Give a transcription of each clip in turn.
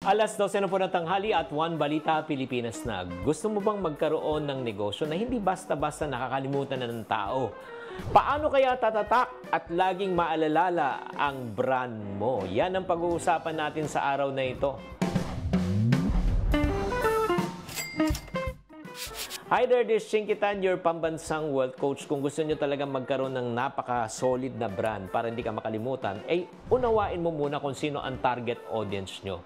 Alas 12 na po ng tanghali at One Balita Pilipinas na. Gusto mo bang magkaroon ng negosyo na hindi basta-basta nakakalimutan na ng tao? Paano kaya tatatak at laging maalala ang brand mo? Yan ang pag-uusapan natin sa araw na ito. Hi there, this is Chinkitan, your pambansang wealth coach. Kung gusto nyo talagang magkaroon ng napaka-solid na brand para hindi ka makalimutan, unawain mo muna kung sino ang target audience nyo.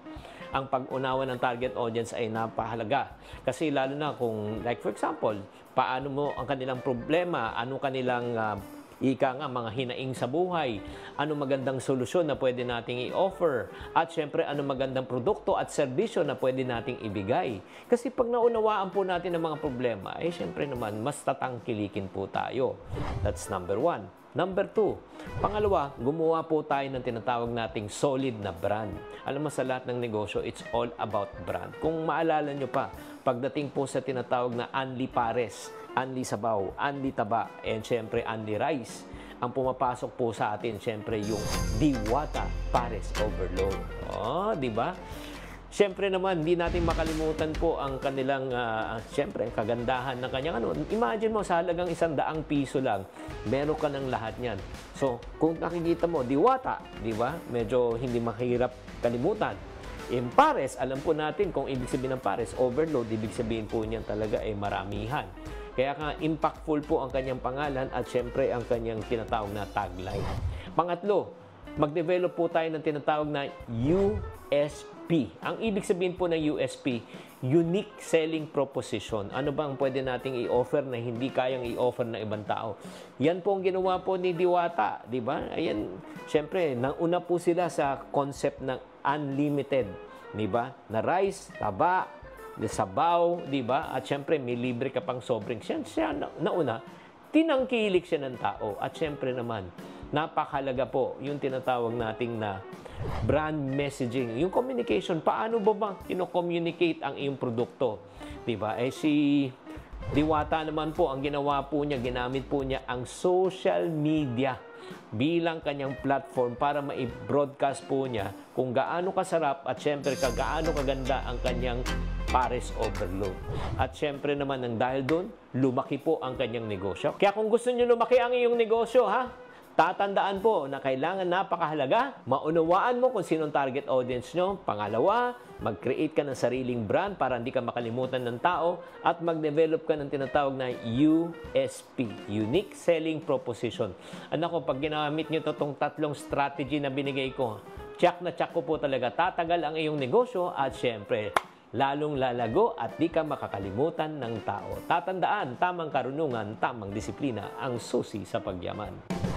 Ang pag-unawa ng target audience ay napahalaga. Kasi lalo na kung, like for example, paano mo ang kanilang problema, ano kanilang mga hinaing sa buhay, ano magandang solusyon na pwede nating i-offer, at syempre ano magandang produkto at serbisyo na pwede nating ibigay. Kasi pag naunawaan po natin ang mga problema, syempre naman, mas tatangkilikin po tayo. That's number one. Number two, pangalawa, gumawa po tayo ng tinatawag nating solid na brand. Alam mo, sa lahat ng negosyo, it's all about brand. Kung maalala nyo pa, pagdating po sa tinatawag na Anli Pares, Anli Sabaw, Anli Taba, and syempre Anli Rice, ang pumapasok po sa atin, syempre yung Diwata Pares Overload. Oh, di ba? Siyempre naman, hindi natin makalimutan po ang kanilang, siyempre, kagandahan ng kanyang ano. Imagine mo, sa halagang 100 piso lang, meron ka ng lahat niyan. So, kung nakikita mo, Diwata, di ba? Medyo hindi mahirap kalimutan. In Pares, alam po natin kung ibig sabihin ng Pares, overload, ibig sabihin po niyan talaga ay maramihan. Kaya impactful po ang kanyang pangalan at siyempre ang kanyang tinatawag na tagline. Pangatlo, mag-develop po tayo ng tinatawag na USP. Ang ibig sabihin po ng USP, Unique Selling Proposition. Ano bang pwede nating i-offer na hindi kayang i-offer ng ibang tao? Yan po ang ginawa po ni Diwata, di ba? Ayan, syempre, nauna po sila sa concept ng unlimited, di ba? Na rice, taba, sabaw, di ba? At syempre, may libre ka pang soft drinks. Siya nauna, tinangkilik siya ng tao. At syempre naman, napakahalaga po yung tinatawag nating na brand messaging. Yung communication, paano ba kino-communicate ang iyong produkto? Diba? Si Diwata naman po, ang ginawa po niya, ginamit po niya ang social media bilang kanyang platform para ma-broadcast po niya kung gaano kasarap at syempre gaano kaganda ang kanyang Pares Overload. At syempre naman, dahil doon, lumaki po ang kanyang negosyo. Kaya kung gusto niyo lumaki ang iyong negosyo, tatandaan po na kailangan napakahalaga, maunawaan mo kung sinong target audience nyo. Pangalawa, mag-create ka ng sariling brand para hindi ka makalimutan ng tao at mag-develop ka ng tinatawag na USP, Unique Selling Proposition. Anak ko, pag ginamit nyo itong tatlong strategy na binigay ko, check na check ko po talaga, tatagal ang iyong negosyo at syempre, lalong lalago at di ka makakalimutan ng tao. Tatandaan, tamang karunungan, tamang disiplina ang susi sa pagyaman.